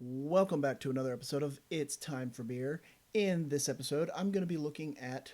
Welcome back to another episode of It's Time for Beer. In this episode, I'm going to be looking at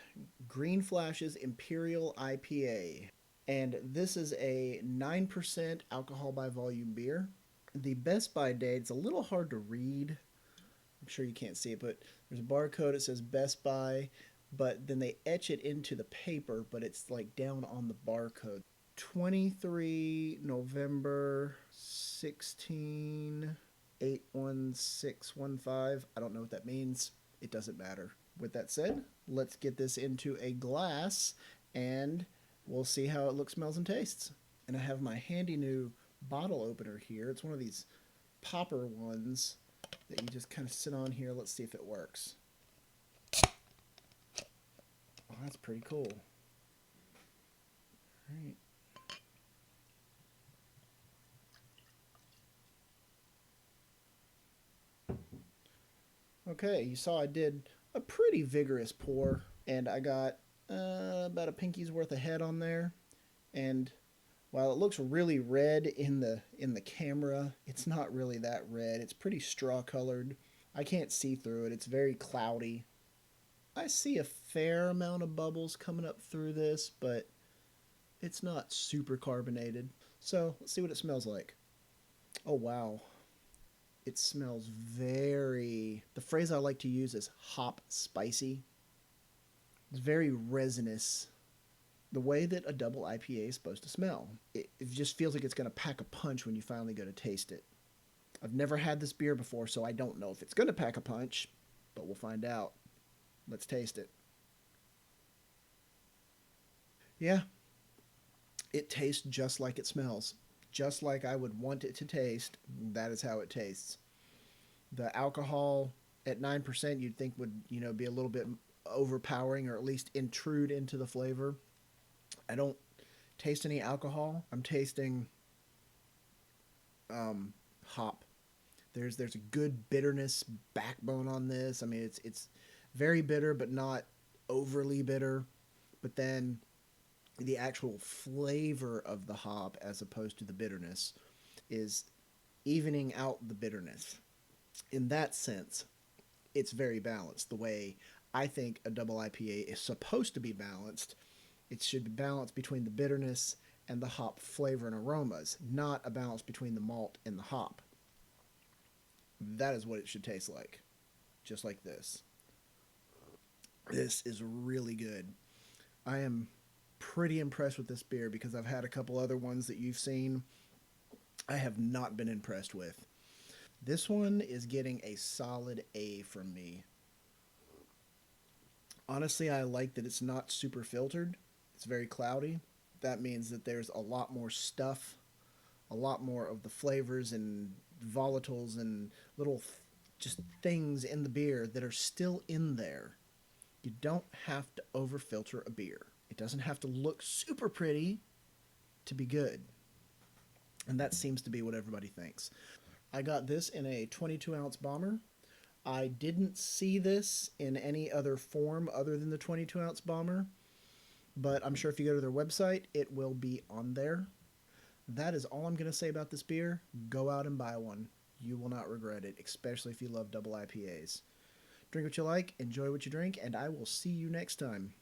Green Flash's Imperial IPA. And this is a 9% alcohol by volume beer. The best by date, it's a little hard to read. I'm sure you can't see it, but there's a barcode. It says Best By, but then they etch it into the paper, but it's like down on the barcode. 23 November 16 81615. I don't know what that means. It doesn't matter. With that said, let's get this into a glass and we'll see how it looks, smells, and tastes. And I have my handy new bottle opener here. It's one of these popper ones that you just kind of sit on here. Let's see if it works. Oh, that's pretty cool. All right. Okay, you saw I did a pretty vigorous pour, and I got about a pinky's worth of head on there. And while it looks really red in the camera, it's not really that red. It's pretty straw colored. I can't see through it. It's very cloudy. I see a fair amount of bubbles coming up through this, but it's not super carbonated. So let's see what it smells like. Oh wow, it smells very, the phrase I like to use is hop spicy. It's very resinous. The way that a double IPA is supposed to smell. It just feels like it's going to pack a punch when you finally go to taste it. I've never had this beer before, so I don't know if it's going to pack a punch, but we'll find out. Let's taste it. Yeah, it tastes just like it smells. Just like I would want it to taste, that is how it tastes. The alcohol at 9% you'd think would, be a little bit overpowering or at least intrude into the flavor. I don't taste any alcohol. I'm tasting hop. There's a good bitterness backbone on this. I mean, it's very bitter, but not overly bitter. But then the actual flavor of the hop, as opposed to the bitterness, is evening out the bitterness. In that sense, it's very balanced. The way I think a double IPA is supposed to be balanced, it should be balanced between the bitterness and the hop flavor and aromas, not a balance between the malt and the hop. That is what it should taste like, just like this. This is really good. I am pretty impressed with this beer because I've had a couple other ones that you've seen I have not been impressed with. This one is getting a solid A from me. Honestly, I like that it's not super filtered. It's very cloudy. That means that there's a lot more stuff, a lot more of the flavors and volatiles and little just things in the beer that are still in there. You don't have to overfilter a beer. It doesn't have to look super pretty to be good. And that seems to be what everybody thinks. I got this in a 22-ounce bomber. I didn't see this in any other form other than the 22-ounce bomber, but I'm sure if you go to their website, it will be on there. That is all I'm going to say about this beer. Go out and buy one. You will not regret it, especially if you love double IPAs. Drink what you like, enjoy what you drink, and I will see you next time.